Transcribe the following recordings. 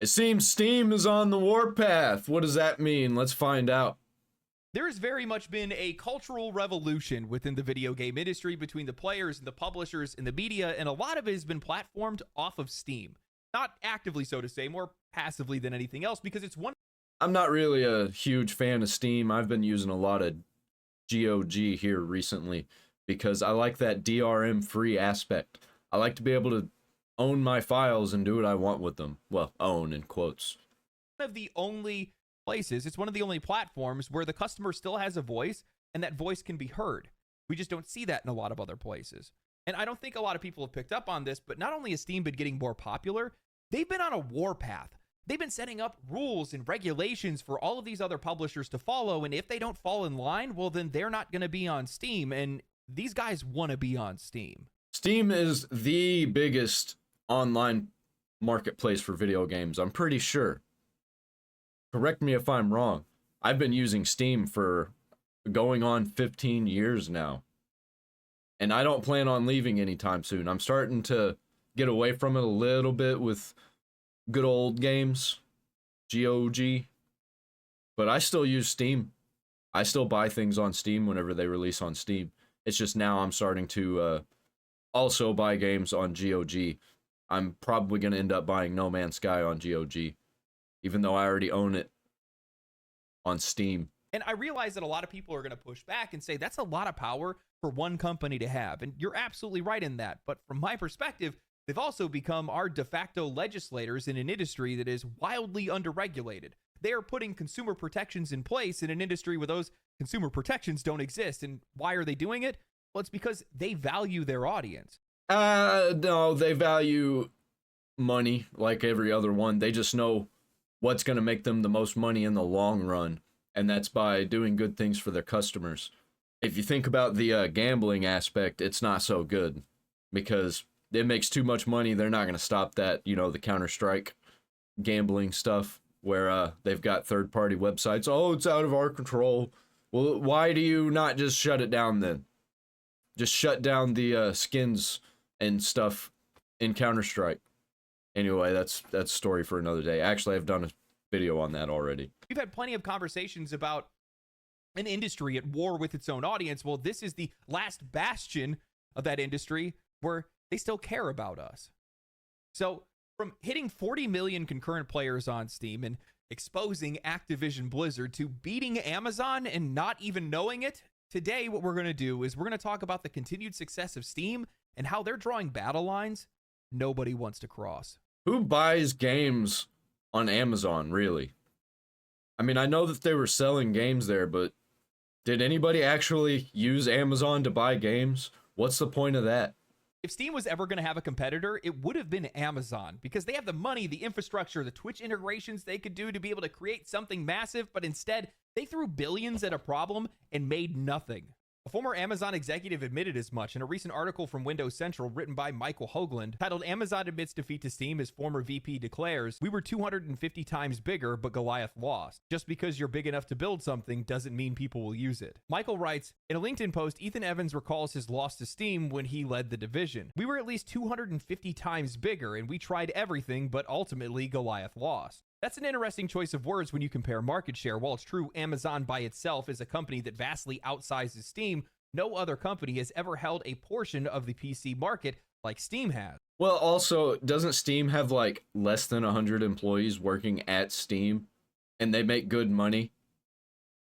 It seems Steam is on the warpath. What does that mean? Let's find out. There has very much been a cultural revolution within the video game industry between the players and the publishers and the media, and a lot of it has been platformed off of Steam. Not actively, so to say, more passively than anything else, because it's one. I'm not really a huge fan of Steam. I've been using a lot of GOG here recently because I like that DRM free aspect. I like to be able to own my files and do what I want with them. Well, own in quotes. One of the only places, it's one of the only platforms where the customer still has a voice and that voice can be heard. We just don't see that in a lot of other places. And I don't think a lot of people have picked up on this, but not only has Steam been getting more popular, they've been on a warpath. They've been setting up rules and regulations for all of these other publishers to follow, and if they don't fall in line, well, then they're not going to be on Steam, and these guys want to be on Steam. Steam is the biggest online marketplace for video games, I'm pretty sure. Correct me if I'm wrong. I've been using Steam for going on 15 years now, and I don't plan on leaving anytime soon. I'm starting to get away from it a little bit with good old games, GOG, but I still use Steam. I still buy things on Steam whenever they release on Steam. It's just now I'm starting to also buy games on GOG. I'm probably going to end up buying No Man's Sky on GOG, even though I already own it on Steam. And I realize that a lot of people are going to push back and say that's a lot of power for one company to have. And you're absolutely right in that. But from my perspective, they've also become our de facto legislators in an industry that is wildly underregulated. They are putting consumer protections in place in an industry where those consumer protections don't exist. And why are they doing it? Well, it's because they value their audience. No, they value money like every other one. They just know what's going to make them the most money in the long run, and that's by doing good things for their customers. If you think about the gambling aspect, it's not so good because it makes too much money. They're not going to stop that, the Counter-Strike gambling stuff where they've got third-party websites. Oh, it's out of our control. Well, why do you not just shut it down then? Just shut down the skins and stuff in Counter-Strike. Anyway, that's a story for another day. Actually, I've done a video on that already. We've had plenty of conversations about an industry at war with its own audience. Well, this is the last bastion of that industry where they still care about us. So from hitting 40 million concurrent players on Steam and exposing Activision Blizzard to beating Amazon and not even knowing it, today what we're going to do is we're going to talk about the continued success of Steam and how they're drawing battle lines nobody wants to cross. Who buys games on Amazon, really? I mean, I know that they were selling games there, but did anybody actually use Amazon to buy games? What's the point of that? If Steam was ever going to have a competitor, it would have been Amazon because they have the money, the infrastructure, the Twitch integrations they could do to be able to create something massive, but instead they threw billions at a problem and made nothing. A former Amazon executive admitted as much in a recent article from Windows Central written by Michael Hoagland titled "Amazon Admits Defeat to Steam as Former VP Declares, We were 250 times bigger, but Goliath lost. Just because you're big enough to build something doesn't mean people will use it." Michael writes, in a LinkedIn post, Ethan Evans recalls his loss to Steam when he led the division. "We were at least 250 times bigger, and we tried everything, but ultimately Goliath lost." That's an interesting choice of words when you compare market share. While it's true Amazon by itself is a company that vastly outsizes Steam, no other company has ever held a portion of the PC market like Steam has. Well, also, doesn't Steam have like less than 100 employees working at Steam and they make good money?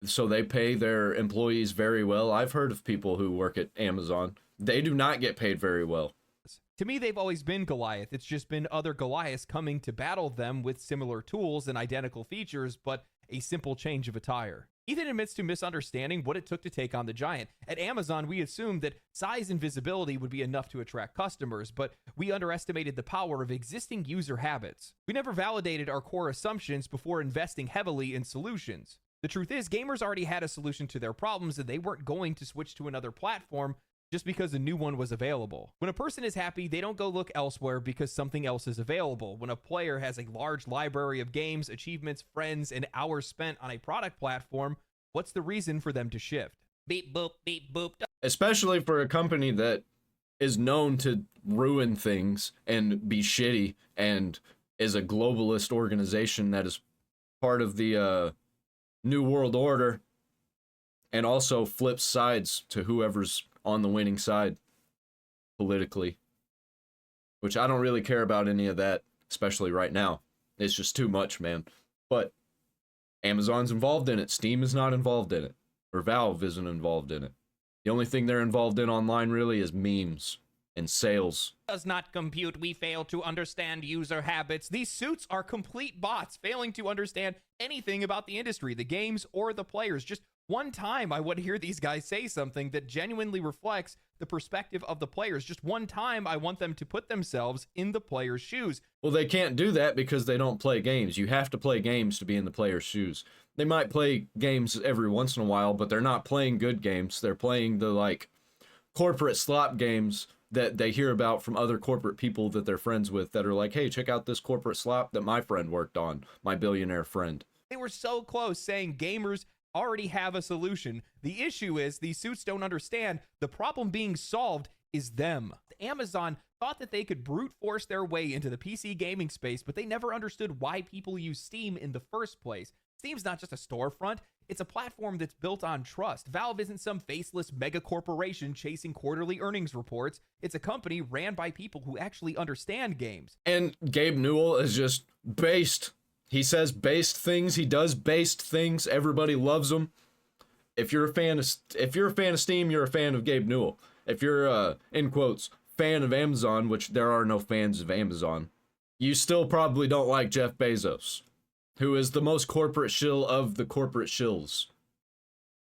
So they pay their employees very well. I've heard of people who work at Amazon. They do not get paid very well. To me, they've always been Goliath. It's just been other Goliaths coming to battle them with similar tools and identical features, but a simple change of attire. Ethan admits to misunderstanding what it took to take on the giant. At Amazon, we assumed that size and visibility would be enough to attract customers, but we underestimated the power of existing user habits. We never validated our core assumptions before investing heavily in solutions. The truth is, gamers already had a solution to their problems, and they weren't going to switch to another platform just because a new one was available. When a person is happy, they don't go look elsewhere because something else is available. When a player has a large library of games, achievements, friends, and hours spent on a product platform, what's the reason for them to shift? Beep, boop, beep, boop. Especially for a company that is known to ruin things and be shitty and is a globalist organization that is part of the New World Order and also flips sides to whoever's on the winning side politically, which I don't really care about any of that, especially right now. It's just too much, man. But Amazon's involved in it. Steam is not involved in it. Or Valve isn't involved in it. The only thing they're involved in online really is memes and sales. Does not compute. We fail to understand user habits. These suits are complete bots, failing to understand anything about the industry, the games, or the players. Just one time I would hear these guys say something that genuinely reflects the perspective of the players. Just one time I want them to put themselves in the player's shoes. Well, they can't do that because they don't play games. You have to play games to be in the player's shoes. They might play games every once in a while, but they're not playing good games. They're playing the, like, corporate slop games that they hear about from other corporate people that they're friends with that are like, hey, check out this corporate slop that my friend worked on, my billionaire friend. They were so close saying gamers already have a solution. The issue is these suits don't understand the problem being solved is them. Amazon thought that they could brute force their way into the PC gaming space, but they never understood why people use Steam in the first place. Steam's not just a storefront, it's a platform that's built on trust. Valve isn't some faceless mega corporation chasing quarterly earnings reports. It's a company ran by people who actually understand games. And Gabe Newell is just based. He says based things. He does based things. Everybody loves him. If you're a fan of Steam, you're a fan of Gabe Newell. If you're in quotes fan of Amazon, which there are no fans of Amazon, you still probably don't like Jeff Bezos, who is the most corporate shill of the corporate shills,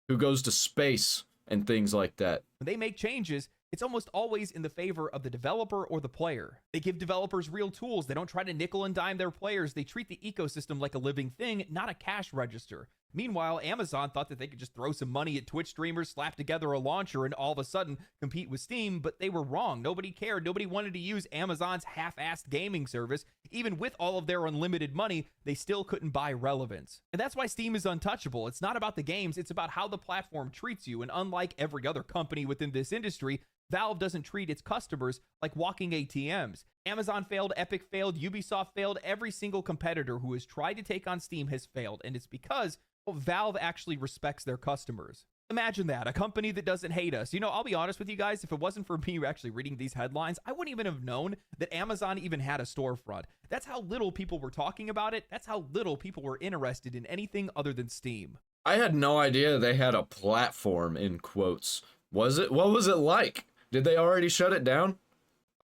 who goes to space and things like that. When they make changes, it's almost always in the favor of the developer or the player. They give developers real tools. They don't try to nickel and dime their players. They treat the ecosystem like a living thing, not a cash register. Meanwhile, Amazon thought that they could just throw some money at Twitch streamers, slap together a launcher, and all of a sudden compete with Steam, but they were wrong. Nobody cared. Nobody wanted to use Amazon's half-assed gaming service. Even with all of their unlimited money, they still couldn't buy relevance. And that's why Steam is untouchable. It's not about the games, it's about how the platform treats you. And unlike every other company within this industry, Valve doesn't treat its customers like walking ATMs. Amazon failed, Epic failed, Ubisoft failed. Every single competitor who has tried to take on Steam has failed, and it's because Valve actually respects their customers. Imagine that, a company that doesn't hate us. You know, I'll be honest with you guys, if it wasn't for me actually reading these headlines, I wouldn't even have known that Amazon even had a storefront. That's how little people were talking about it. That's how little people were interested in anything other than Steam. I had no idea they had a platform, in quotes. What was it like? Did they already shut it down?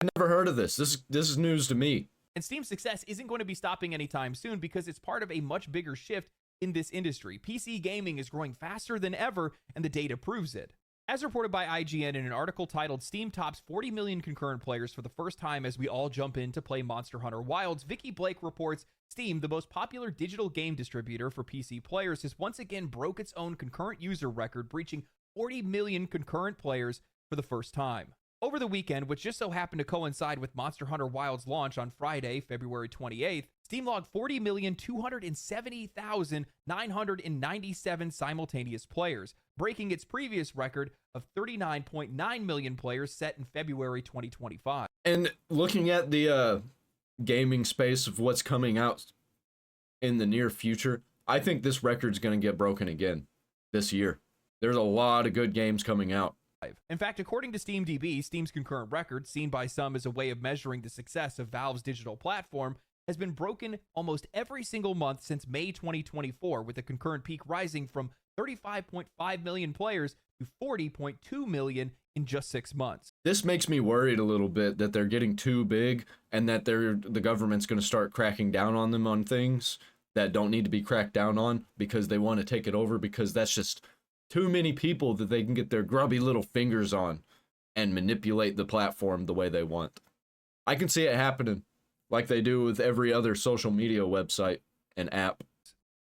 I never heard of this. This is news to me. And Steam's success isn't going to be stopping anytime soon because it's part of a much bigger shift in this industry. PC gaming is growing faster than ever, and the data proves it. As reported by IGN in an article titled Steam Tops 40 Million Concurrent Players for the First Time as We All Jump In to Play Monster Hunter Wilds, Vicky Blake reports Steam, the most popular digital game distributor for PC players, has once again broke its own concurrent user record, breaching 40 million concurrent players for the first time. Over the weekend, which just so happened to coincide with Monster Hunter Wilds launch on Friday, February 28th, Steam logged 40,270,997 simultaneous players, breaking its previous record of 39.9 million players set in February 2025. And looking at the gaming space of what's coming out in the near future, I think this record's going to get broken again this year. There's a lot of good games coming out. In fact, according to SteamDB, Steam's concurrent record, seen by some as a way of measuring the success of Valve's digital platform, has been broken almost every single month since May 2024, with the concurrent peak rising from 35.5 million players to 40.2 million in just 6 months. This makes me worried a little bit that they're getting too big and that the government's going to start cracking down on them on things that don't need to be cracked down on because they want to take it over, because that's just too many people that they can get their grubby little fingers on and manipulate the platform the way they want. I can see it happening like they do with every other social media website and app.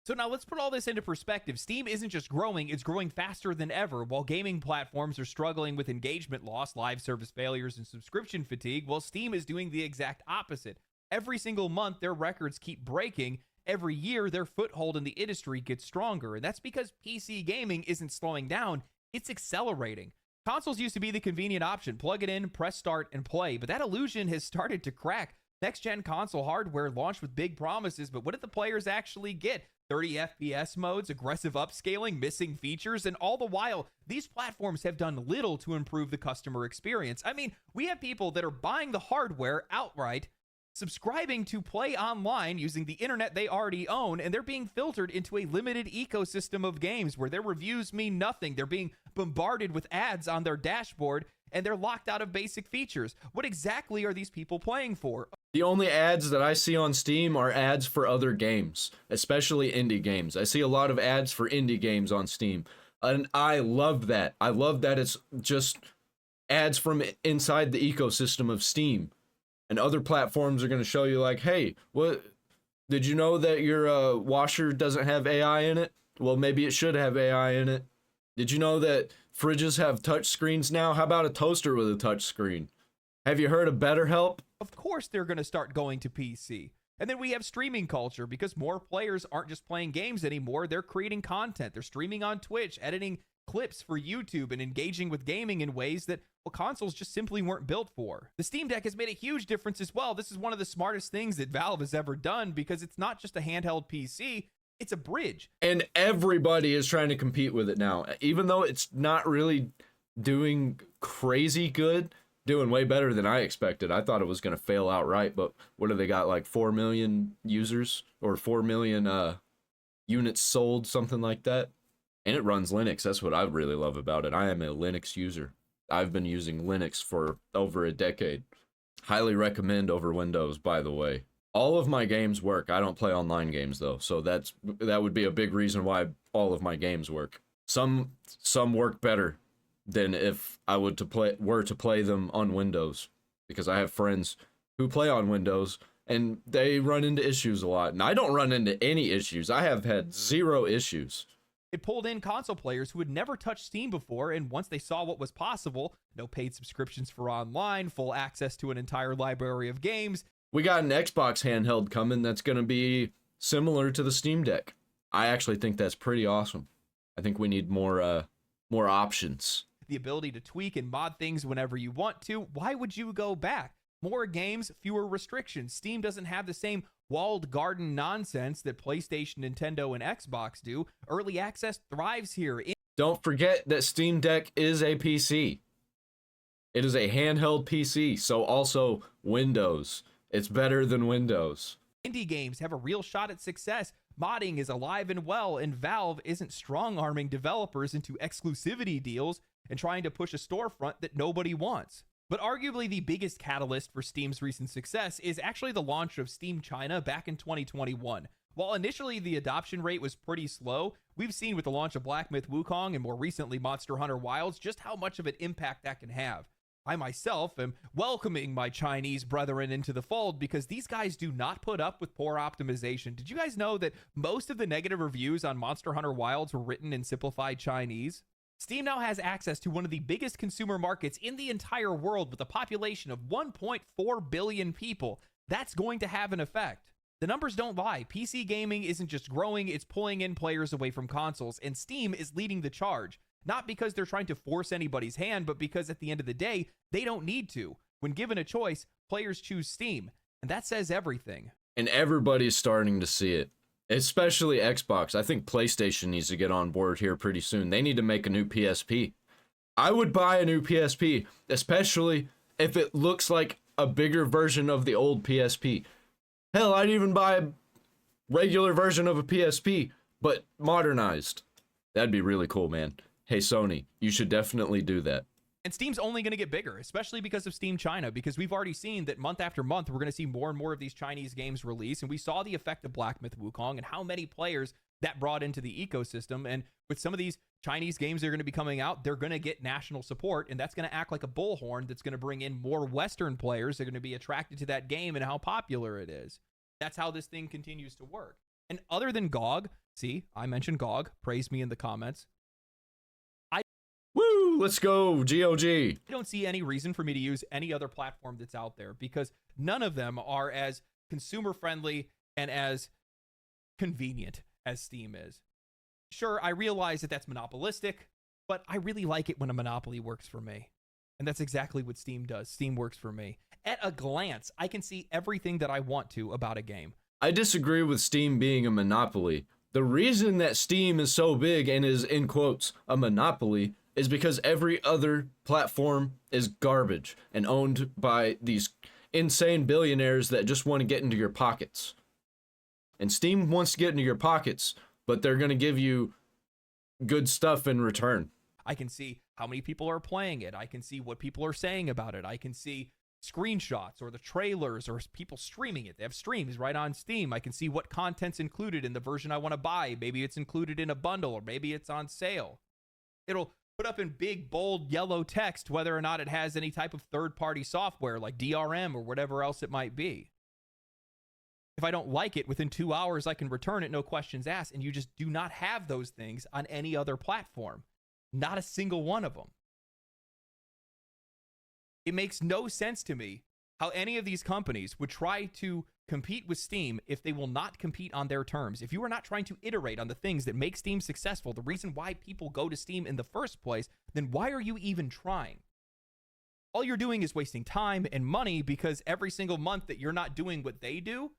So now let's put all this into perspective. Steam isn't just growing, it's growing faster than ever. While gaming platforms are struggling with engagement loss, live service failures, and subscription fatigue, well, Steam is doing the exact opposite. Every single month, their records keep breaking. Every year, their foothold in the industry gets stronger, and that's because PC gaming isn't slowing down, it's accelerating. Consoles used to be the convenient option. Plug it in, press start, and play, but that illusion has started to crack. Next-gen console hardware launched with big promises, but what did the players actually get? 30 FPS modes, aggressive upscaling, missing features, and all the while, these platforms have done little to improve the customer experience. I mean, we have people that are buying the hardware outright, subscribing to play online using the internet they already own, and they're being filtered into a limited ecosystem of games where their reviews mean nothing. They're being bombarded with ads on their dashboard, and they're locked out of basic features. What exactly are these people playing for? The only ads that I see on Steam are ads for other games, especially indie games. I see a lot of ads for indie games on Steam, and I love that. I love that it's just ads from inside the ecosystem of Steam. And other platforms are going to show you like, hey, what did you know that your washer doesn't have AI in it? Well, maybe it should have AI in it. Did you know that fridges have touch screens now? How about a toaster with a touch screen? Have you heard of BetterHelp? Of course they're going to start going to PC. And then we have streaming culture because more players aren't just playing games anymore. They're creating content. They're streaming on Twitch, editing clips for YouTube, and engaging with gaming in ways that, well, consoles just simply weren't built for. The Steam Deck has made a huge difference as well. This is one of the smartest things that Valve has ever done because it's not just a handheld PC, it's a bridge. And everybody is trying to compete with it now. Even though it's not really doing crazy good, doing way better than I expected. I thought it was going to fail outright, but what do they got, like 4 million users or 4 million units sold, something like that? And it runs Linux. That's what I really love about it. I am a Linux user. I've been using Linux for over a decade. Highly recommend over Windows, by the way. All of my games work. I don't play online games though, so that would be a big reason why all of my games work. Some work better than if I were to play them on Windows, because I have friends who play on Windows and they run into issues a lot. And I don't run into any issues. I have had 0 issues. It pulled in console players who had never touched Steam before, and once they saw what was possible, no paid subscriptions for online, full access to an entire library of games. We got an Xbox handheld coming that's going to be similar to the Steam Deck. I actually think that's pretty awesome. I think we need more options. The ability to tweak and mod things whenever you want to. Why would you go back? More games, fewer restrictions. Steam doesn't have the same walled garden nonsense that PlayStation, Nintendo, and Xbox do. Early access thrives here. Don't forget that Steam Deck is a PC. It is a handheld PC, so also Windows. It's better than Windows. Indie games have a real shot at success. Modding is alive and well, and Valve isn't strong-arming developers into exclusivity deals and trying to push a storefront that nobody wants. But arguably the biggest catalyst for Steam's recent success is actually the launch of Steam China back in 2021. While initially the adoption rate was pretty slow, we've seen with the launch of Black Myth Wukong and more recently Monster Hunter Wilds just how much of an impact that can have. I myself am welcoming my Chinese brethren into the fold because these guys do not put up with poor optimization. Did you guys know that most of the negative reviews on Monster Hunter Wilds were written in simplified Chinese? Steam now has access to one of the biggest consumer markets in the entire world with a population of 1.4 billion people. That's going to have an effect. The numbers don't lie. PC gaming isn't just growing, it's pulling in players away from consoles, and Steam is leading the charge. Not because they're trying to force anybody's hand, but because at the end of the day, they don't need to. When given a choice, players choose Steam, and that says everything. And everybody's starting to see it. Especially Xbox. I think PlayStation needs to get on board here pretty soon. They need to make a new PSP. I would buy a new PSP, especially if it looks like a bigger version of the old PSP. Hell, I'd even buy a regular version of a PSP, but modernized. That'd be really cool, man. Hey, Sony, you should definitely do that. And Steam's only going to get bigger, especially because of Steam China, because we've already seen that month after month, we're going to see more and more of these Chinese games release. And we saw the effect of Black Myth Wukong and how many players that brought into the ecosystem. And with some of these Chinese games that are going to be coming out, they're going to get national support. And that's going to act like a bullhorn that's going to bring in more Western players that are going to be attracted to that game and how popular it is. That's how this thing continues to work. And other than GOG, see, I mentioned GOG, praise me in the comments. Woo, let's go, GOG. I don't see any reason for me to use any other platform that's out there because none of them are as consumer friendly and as convenient as Steam is. Sure, I realize that that's monopolistic, but I really like it when a monopoly works for me. And that's exactly what Steam does. Steam works for me. at a glance, I can see everything that I want to about a game. I disagree with Steam being a monopoly. The reason that Steam is so big and is, in quotes, a monopoly is because every other platform is garbage and owned by these insane billionaires that just want to get into your pockets. And Steam wants to get into your pockets, but they're going to give you good stuff in return. I can see how many people are playing it. I can see what people are saying about it. I can see screenshots or the trailers or people streaming it. They have streams right on Steam. I can see what content's included in the version I want to buy. Maybe it's included in a bundle, or maybe it's on sale. It'll put up in big, bold, yellow text whether or not it has any type of third-party software like DRM or whatever else it might be. If I don't like it, within 2 hours, I can return it, no questions asked, and you just do not have those things on any other platform. Not a single one of them. It makes no sense to me how any of these companies would try to compete with Steam if they will not compete on their terms. If you are not trying to iterate on the things that make Steam successful, the reason why people go to Steam in the first place, then why are you even trying? All you're doing is wasting time and money, because every single month that you're not doing what they do,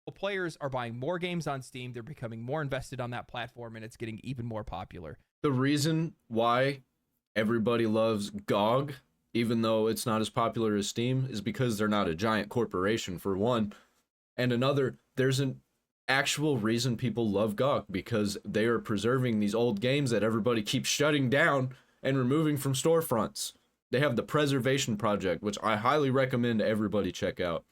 well, players are buying more games on Steam, they're becoming more invested on that platform, and it's getting even more popular. The reason why everybody loves GOG, even though it's not as popular as Steam, is because they're not a giant corporation, for one. And another, there's an actual reason people love GOG, because they are preserving these old games that everybody keeps shutting down and removing from storefronts. They have the Preservation Project, which I highly recommend everybody check out.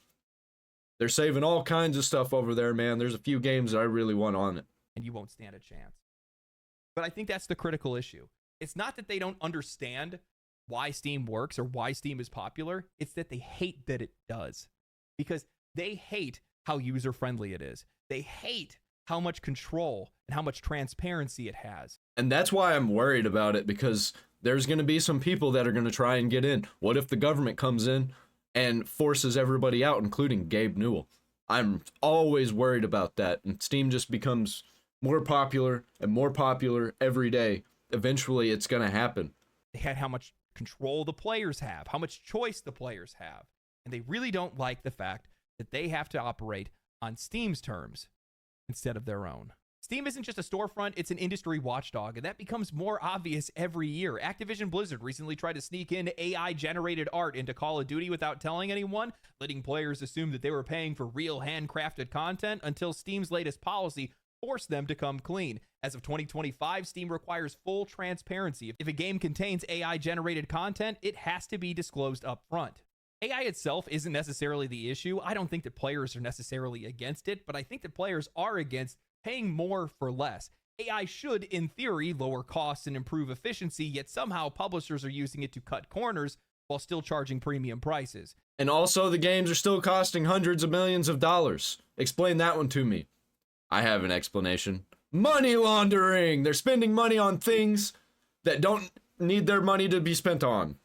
They're saving all kinds of stuff over there, man. There's a few games that I really want on it. And you won't stand a chance. But I think that's the critical issue. It's not that they don't understand why Steam works or why Steam is popular. It's that they hate that it does. Because they hate how user-friendly it is. They hate how much control and how much transparency it has. And that's why I'm worried about it, because there's going to be some people that are going to try and get in. What if the government comes in and forces everybody out, including Gabe Newell? I'm always worried about that. And Steam just becomes more popular and more popular every day. Eventually, it's going to happen. They had how much control the players have, how much choice the players have. And they really don't like the fact that they have to operate on Steam's terms instead of their own. Steam isn't just a storefront, it's an industry watchdog, and that becomes more obvious every year. Activision Blizzard recently tried to sneak in AI-generated art into Call of Duty without telling anyone, letting players assume that they were paying for real handcrafted content, until Steam's latest policy forced them to come clean. As of 2025, Steam requires full transparency. If a game contains AI-generated content, it has to be disclosed up front. AI itself isn't necessarily the issue. I don't think that players are necessarily against it, but I think that players are against paying more for less. AI should, in theory, lower costs and improve efficiency, yet somehow publishers are using it to cut corners while still charging premium prices. And also, the games are still costing hundreds of millions of dollars. Explain that one to me. I have an explanation. Money laundering! They're spending money on things that don't need their money to be spent on.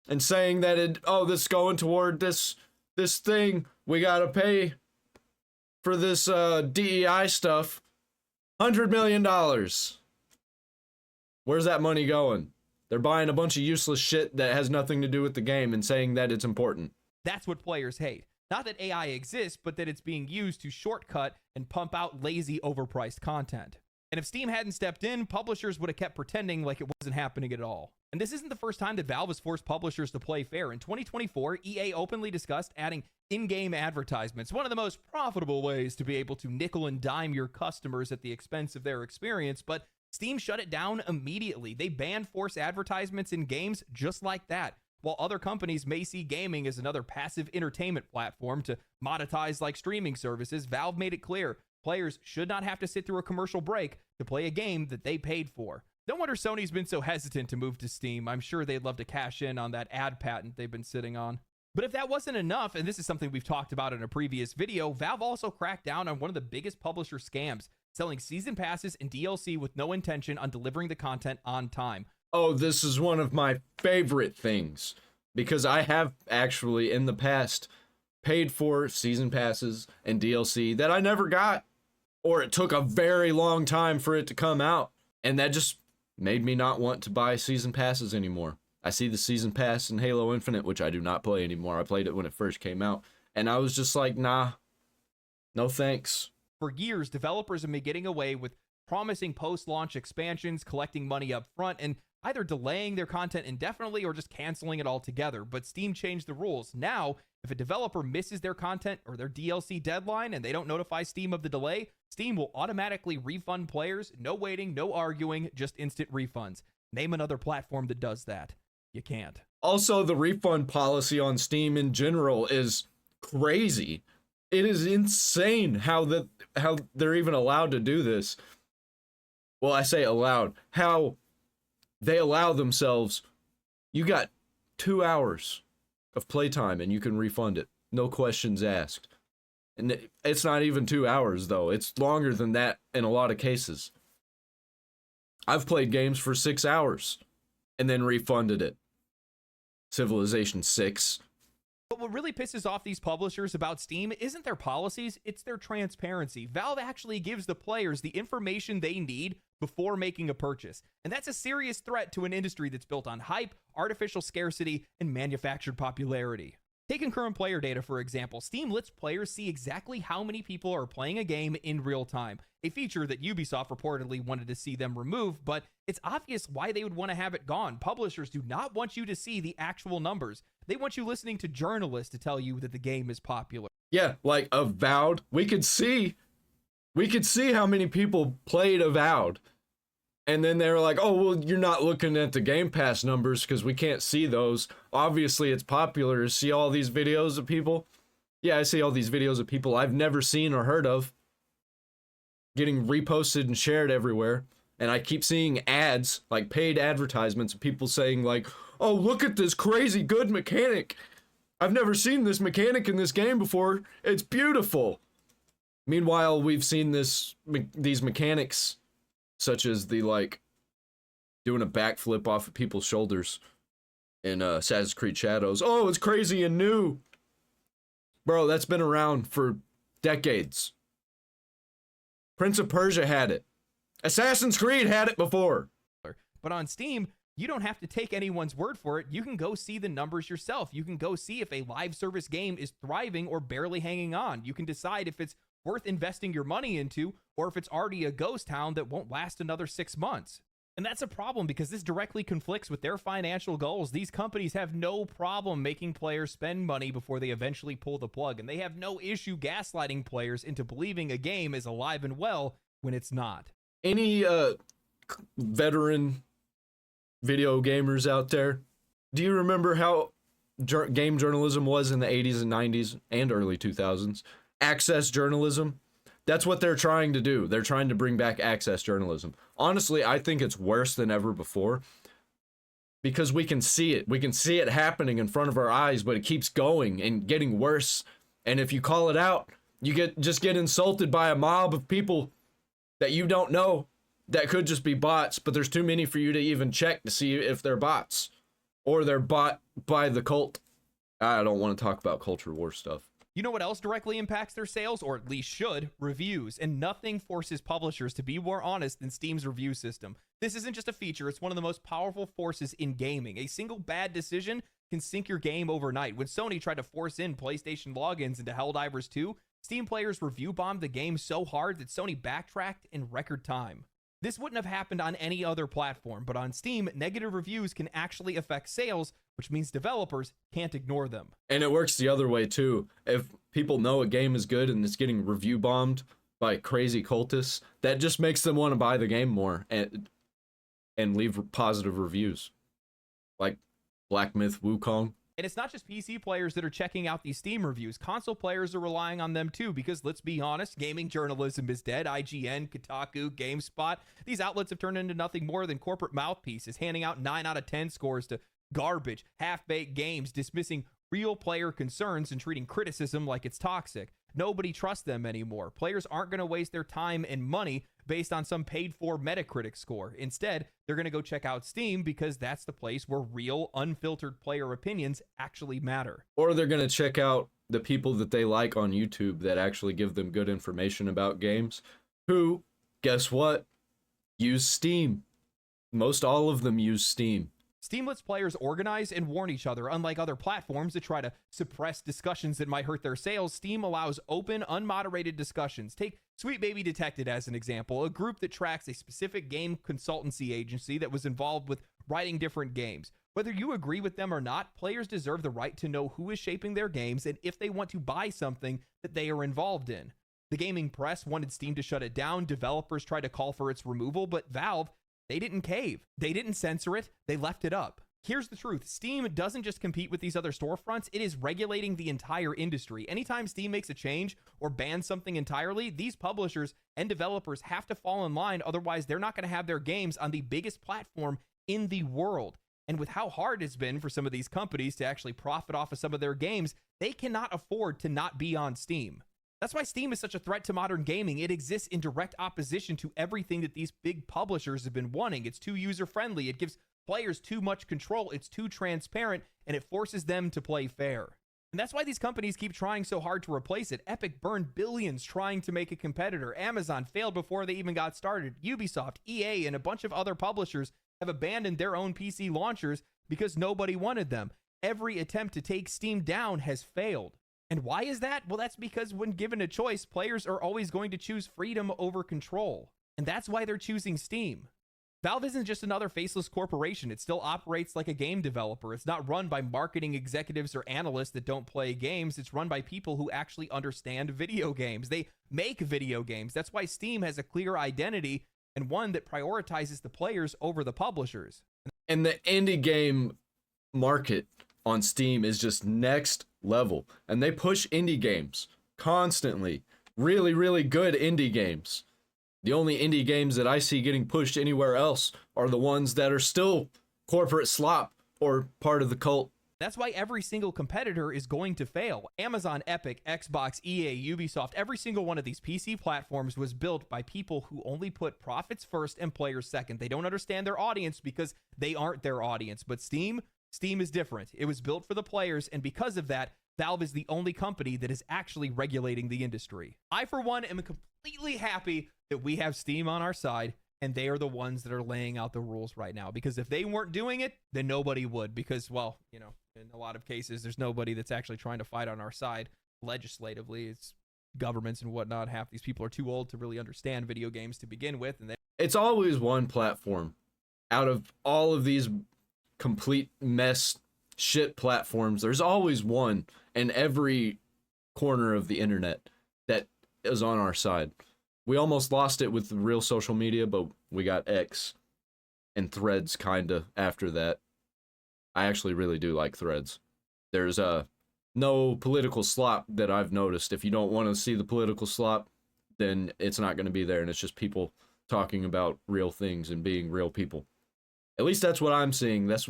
And saying that, this is going toward this thing, we gotta pay for this DEI stuff, $100 million. Where's that money going? They're buying a bunch of useless shit that has nothing to do with the game and saying that it's important. That's what players hate. Not that AI exists, but that it's being used to shortcut and pump out lazy, overpriced content. And if Steam hadn't stepped in, publishers would have kept pretending like it wasn't happening at all. And this isn't the first time that Valve has forced publishers to play fair. In 2024, EA openly discussed adding in-game advertisements, one of the most profitable ways to be able to nickel and dime your customers at the expense of their experience, but Steam shut it down immediately. They banned forced advertisements in games just like that. While other companies may see gaming as another passive entertainment platform to monetize like streaming services, Valve made it clear players should not have to sit through a commercial break to play a game that they paid for. No wonder Sony's been so hesitant to move to Steam. I'm sure they'd love to cash in on that ad patent they've been sitting on. But if that wasn't enough, and this is something we've talked about in a previous video, Valve also cracked down on one of the biggest publisher scams, selling season passes and DLC with no intention on delivering the content on time. Oh, this is one of my favorite things, because I have actually in the past paid for season passes and DLC that I never got, or it took a very long time for it to come out, and that just made me not want to buy season passes anymore. I see the season pass in Halo Infinite, which I do not play anymore. I played it when it first came out, and I was just like, nah, no thanks. For years, developers have been getting away with promising post-launch expansions, collecting money up front, and either delaying their content indefinitely or just canceling it altogether. But Steam changed the rules. Now, if a developer misses their content or their DLC deadline and they don't notify Steam of the delay, Steam will automatically refund players. No waiting, no arguing, just instant refunds. Name another platform that does that. You can't. Also, the refund policy on Steam in general is crazy. It is insane how they're even allowed to do this. Well, I say allowed. How they allow themselves, you got 2 hours of playtime and you can refund it. No questions asked. And it's not even 2 hours, though. It's longer than that in a lot of cases. I've played games for 6 hours and then refunded it. Civilization 6. But what really pisses off these publishers about Steam isn't their policies, it's their transparency. Valve actually gives the players the information they need before making a purchase. And that's a serious threat to an industry that's built on hype, artificial scarcity, and manufactured popularity. Taking current player data, for example, Steam lets players see exactly how many people are playing a game in real time, a feature that Ubisoft reportedly wanted to see them remove, but it's obvious why they would want to have it gone. Publishers do not want you to see the actual numbers. They want you listening to journalists to tell you that the game is popular. Yeah, like Avowed, we could see how many people played Avowed. And then they were like, oh, well, you're not looking at the Game Pass numbers because we can't see those. Obviously, it's popular. See all these videos of people? Yeah, I see all these videos of people I've never seen or heard of getting reposted and shared everywhere. And I keep seeing ads, like paid advertisements of people saying like, oh, look at this crazy good mechanic. I've never seen this mechanic in this game before. It's beautiful. Meanwhile, we've seen these mechanics, such as the, like, doing a backflip off of people's shoulders in Assassin's Creed Shadows. Oh, it's crazy and new. Bro, that's been around for decades. Prince of Persia had it. Assassin's Creed had it before. But on Steam, you don't have to take anyone's word for it. You can go see the numbers yourself. You can go see if a live service game is thriving or barely hanging on. You can decide if it's worth investing your money into or if it's already a ghost town that won't last another 6 months. And that's a problem because this directly conflicts with their financial goals. These companies have no problem making players spend money before they eventually pull the plug, and they have no issue gaslighting players into believing a game is alive and well when it's not. Any veteran video gamers out there, do you remember how game journalism was in the 80s and 90s and early 2000s? Access journalism. That's what they're trying to do. They're trying to bring back access journalism. Honestly, I think it's worse than ever before because we can see it. We can see it happening in front of our eyes, but it keeps going and getting worse. And if you call it out, you just get insulted by a mob of people that you don't know that could just be bots, but there's too many for you to even check to see if they're bots or they're bought by the cult. I don't want to talk about culture war stuff. You know what else directly impacts their sales, or at least should? Reviews. And nothing forces publishers to be more honest than Steam's review system. This isn't just a feature, it's one of the most powerful forces in gaming. A single bad decision can sink your game overnight. When Sony tried to force in PlayStation logins into Helldivers 2, Steam players review bombed the game so hard that Sony backtracked in record time. This wouldn't have happened on any other platform, but on Steam, negative reviews can actually affect sales, which means developers can't ignore them. And it works the other way too. If people know a game is good and it's getting review bombed by crazy cultists, that just makes them want to buy the game more and leave positive reviews. Like Black Myth Wukong. And it's not just PC players that are checking out these Steam reviews. Console players are relying on them too, because let's be honest, gaming journalism is dead. IGN, Kotaku, GameSpot, these outlets have turned into nothing more than corporate mouthpieces, handing out 9 out of 10 scores to garbage, half-baked games, dismissing real player concerns and treating criticism like it's toxic. Nobody trusts them anymore. Players aren't going to waste their time and money based on some paid-for Metacritic score. Instead, they're going to go check out Steam because that's the place where real, unfiltered player opinions actually matter. Or they're going to check out the people that they like on YouTube that actually give them good information about games, who, guess what, use Steam. Most all of them use Steam. Steam lets players organize and warn each other. Unlike other platforms that try to suppress discussions that might hurt their sales, Steam allows open, unmoderated discussions. Take Sweet Baby Detected as an example, a group that tracks a specific game consultancy agency that was involved with writing different games. Whether you agree with them or not, players deserve the right to know who is shaping their games and if they want to buy something that they are involved in. The gaming press wanted Steam to shut it down. Developers tried to call for its removal, but Valve, they didn't cave. They didn't censor it. They left it up. Here's the truth. Steam doesn't just compete with these other storefronts. It is regulating the entire industry. Anytime Steam makes a change or bans something entirely, these publishers and developers have to fall in line. Otherwise, they're not going to have their games on the biggest platform in the world. And with how hard it's been for some of these companies to actually profit off of some of their games, they cannot afford to not be on Steam. That's why Steam is such a threat to modern gaming. It exists in direct opposition to everything that these big publishers have been wanting. It's too user-friendly. It gives players too much control. It's too transparent, and it forces them to play fair. And that's why these companies keep trying so hard to replace it. Epic burned billions trying to make a competitor. Amazon failed before they even got started. Ubisoft, EA, and a bunch of other publishers have abandoned their own PC launchers because nobody wanted them. Every attempt to take Steam down has failed. And why is that? Well, that's because when given a choice, players are always going to choose freedom over control. And that's why they're choosing Steam. Valve isn't just another faceless corporation. It still operates like a game developer. It's not run by marketing executives or analysts that don't play games. It's run by people who actually understand video games. They make video games. That's why Steam has a clear identity and one that prioritizes the players over the publishers. And the indie game market on Steam is just next level. And they push indie games constantly. Really, really good indie games. The only indie games that I see getting pushed anywhere else are the ones that are still corporate slop or part of the cult. That's why every single competitor is going to fail. Amazon, Epic, Xbox, EA, Ubisoft, every single one of these PC platforms was built by people who only put profits first and players second. They don't understand their audience because they aren't their audience. But Steam is different. It was built for the players, and because of that, Valve is the only company that is actually regulating the industry. I, for one, am completely happy that we have Steam on our side, and they are the ones that are laying out the rules right now. Because if they weren't doing it, then nobody would. Because, well, you know, in a lot of cases, there's nobody that's actually trying to fight on our side legislatively. It's governments and whatnot. Half these people are too old to really understand video games to begin with. And it's always one platform out of all of these complete mess shit platforms. There's always one in every corner of the internet that is on our side. We almost lost it with real social media, but we got X and Threads kind of after that. I actually really do like Threads. There's no political slop that I've noticed. If you don't want to see the political slop, then it's not going to be there, and it's just people talking about real things and being real people. At least that's what I'm seeing. That's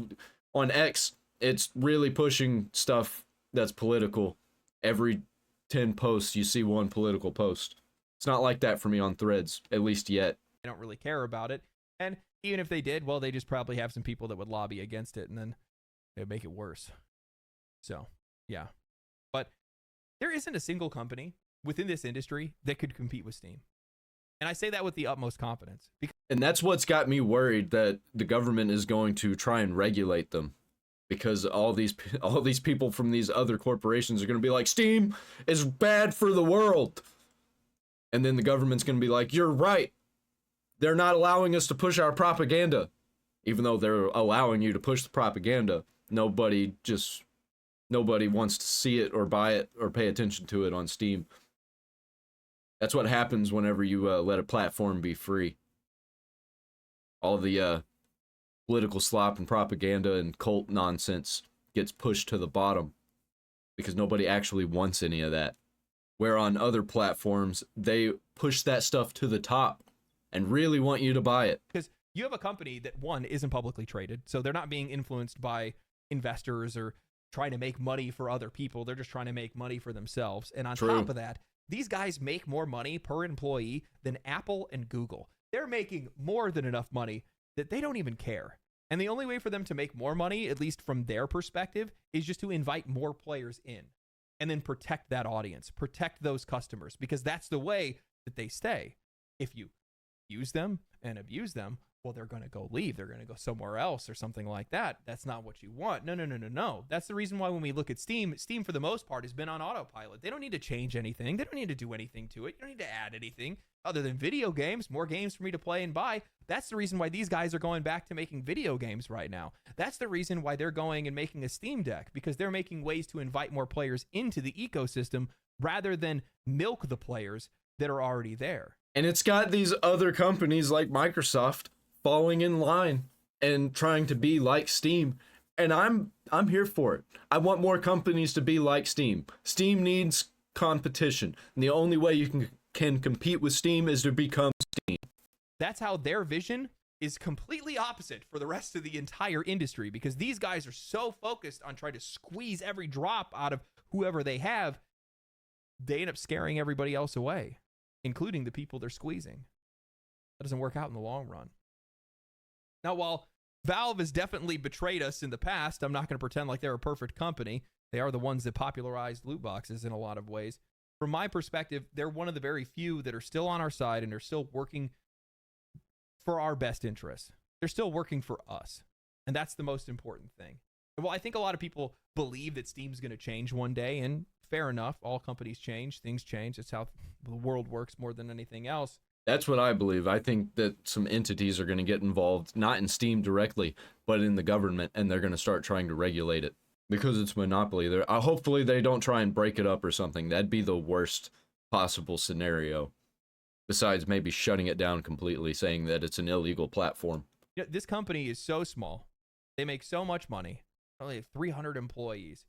on X. It's really pushing stuff that's political. Every 10 posts, you see one political post. It's not like that for me on Threads, at least yet. They don't really care about it. And even if they did, well, they just probably have some people that would lobby against it, and then they would make it worse. So, yeah. But there isn't a single company within this industry that could compete with Steam. And I say that with the utmost confidence. And that's what's got me worried, that the government is going to try and regulate them. Because all these people from these other corporations are going to be like, Steam is bad for the world. And then the government's going to be like, you're right. They're not allowing us to push our propaganda. Even though they're allowing you to push the propaganda, nobody wants to see it or buy it or pay attention to it on Steam. That's what happens whenever you let a platform be free. All the political slop and propaganda and cult nonsense gets pushed to the bottom because nobody actually wants any of that. Where on other platforms, they push that stuff to the top and really want you to buy it. Because you have a company that, one, isn't publicly traded, so they're not being influenced by investors or trying to make money for other people. They're just trying to make money for themselves. And on top of that, these guys make more money per employee than Apple and Google. They're making more than enough money that they don't even care. And the only way for them to make more money, at least from their perspective, is just to invite more players in and then protect that audience, protect those customers, because that's the way that they stay. If you use them and abuse them, well, they're going to go leave. They're going to go somewhere else or something like that. That's not what you want. No, no, no, no, no. That's the reason why when we look at Steam, Steam for the most part has been on autopilot. They don't need to change anything. They don't need to do anything to it. You don't need to add anything other than video games, more games for me to play and buy. That's the reason why these guys are going back to making video games right now. That's the reason why they're going and making a Steam Deck, because they're making ways to invite more players into the ecosystem rather than milk the players that are already there. And it's got these other companies like Microsoft falling in line and trying to be like Steam, and I'm here for it. I want more companies to be like Steam. Steam needs competition, and the only way you can compete with Steam is to become Steam. That's how their vision is completely opposite for the rest of the entire industry, because these guys are so focused on trying to squeeze every drop out of whoever they have, they end up scaring everybody else away, including the people they're squeezing. That doesn't work out in the long run. Now, while Valve has definitely betrayed us in the past, I'm not going to pretend like they're a perfect company. They are the ones that popularized loot boxes in a lot of ways. From my perspective, they're one of the very few that are still on our side and are still working for our best interests. They're still working for us. And that's the most important thing. Well, I think a lot of people believe that Steam's going to change one day, and fair enough. All companies change. Things change. It's how the world works more than anything else. That's what I believe. I think that some entities are going to get involved, not in Steam directly, but in the government, and they're going to start trying to regulate it because it's monopoly. Hopefully they don't try and break it up or something. That'd be the worst possible scenario, besides maybe shutting it down completely, saying that it's an illegal platform. You know, this company is so small. They make so much money. They only have 300 employees.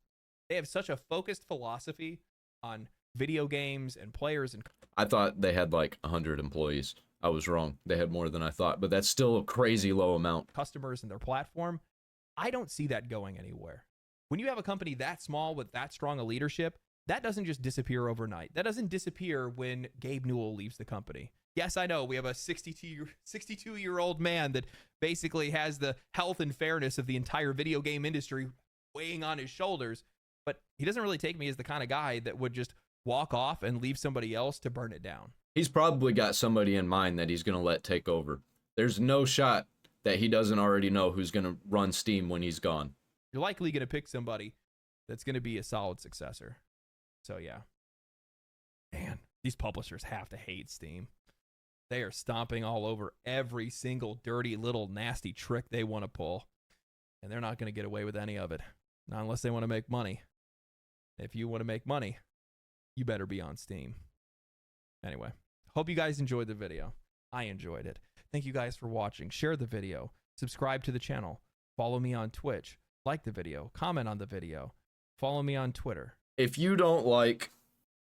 They have such a focused philosophy on video games and players. And I thought they had like 100 employees. I was wrong. They had more than I thought, but that's still a crazy low amount. Customers and their platform. I don't see that going anywhere. When you have a company that small with that strong a leadership, that doesn't just disappear overnight. That doesn't disappear when Gabe Newell leaves the company. Yes, I know we have a 62-year-old man that basically has the health and fairness of the entire video game industry weighing on his shoulders, but he doesn't really take me as the kind of guy that would just walk off and leave somebody else to burn it down. He's probably got somebody in mind that he's going to let take over. There's no shot that he doesn't already know who's going to run Steam when he's gone. You're likely going to pick somebody that's going to be a solid successor. So yeah. Man, these publishers have to hate Steam. They are stomping all over every single dirty little nasty trick they want to pull. And they're not going to get away with any of it. Not unless they want to make money. If you want to make money, you better be on Steam. Anyway, hope you guys enjoyed the video. I enjoyed it. Thank you guys for watching. Share the video. Subscribe to the channel. Follow me on Twitch. Like the video. Comment on the video. Follow me on Twitter. If you don't like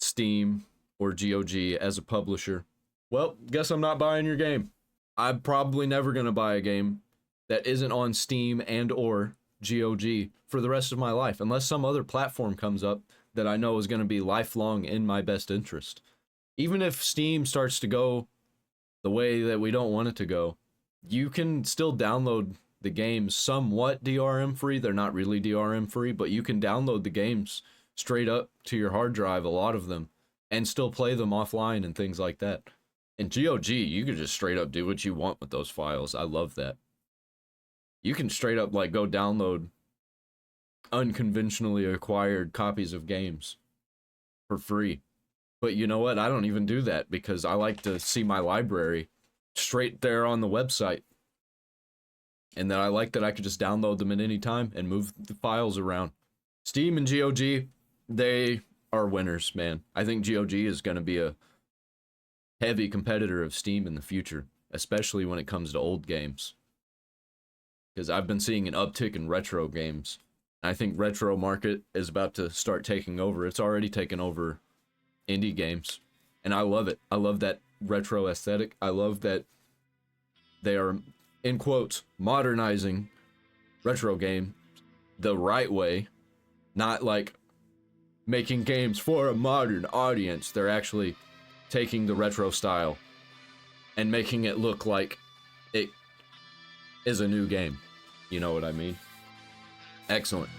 Steam or GOG as a publisher, well, guess I'm not buying your game. I'm probably never going to buy a game that isn't on Steam and or GOG for the rest of my life, unless some other platform comes up that I know is going to be lifelong in my best interest. Even if Steam starts to go the way that we don't want it to go, you can still download the games somewhat DRM free. They're not really DRM free, but you can download the games straight up to your hard drive, a lot of them, and still play them offline and things like that. In GOG, you can just straight up do what you want with those files. I love that. You can straight up like go download unconventionally acquired copies of games for free. But you know what? I don't even do that because I like to see my library straight there on the website. And then I like that I could just download them at any time and move the files around. Steam and GOG, they are winners, man. I think GOG is going to be a heavy competitor of Steam in the future, especially when it comes to old games. Because I've been seeing an uptick in retro games. I think retro market is about to start taking over. It's already taken over indie games. And I love it. I love that retro aesthetic. I love that they are, in quotes, modernizing retro game the right way. Not like making games for a modern audience. They're actually taking the retro style and making it look like it is a new game. You know what I mean? Excellent.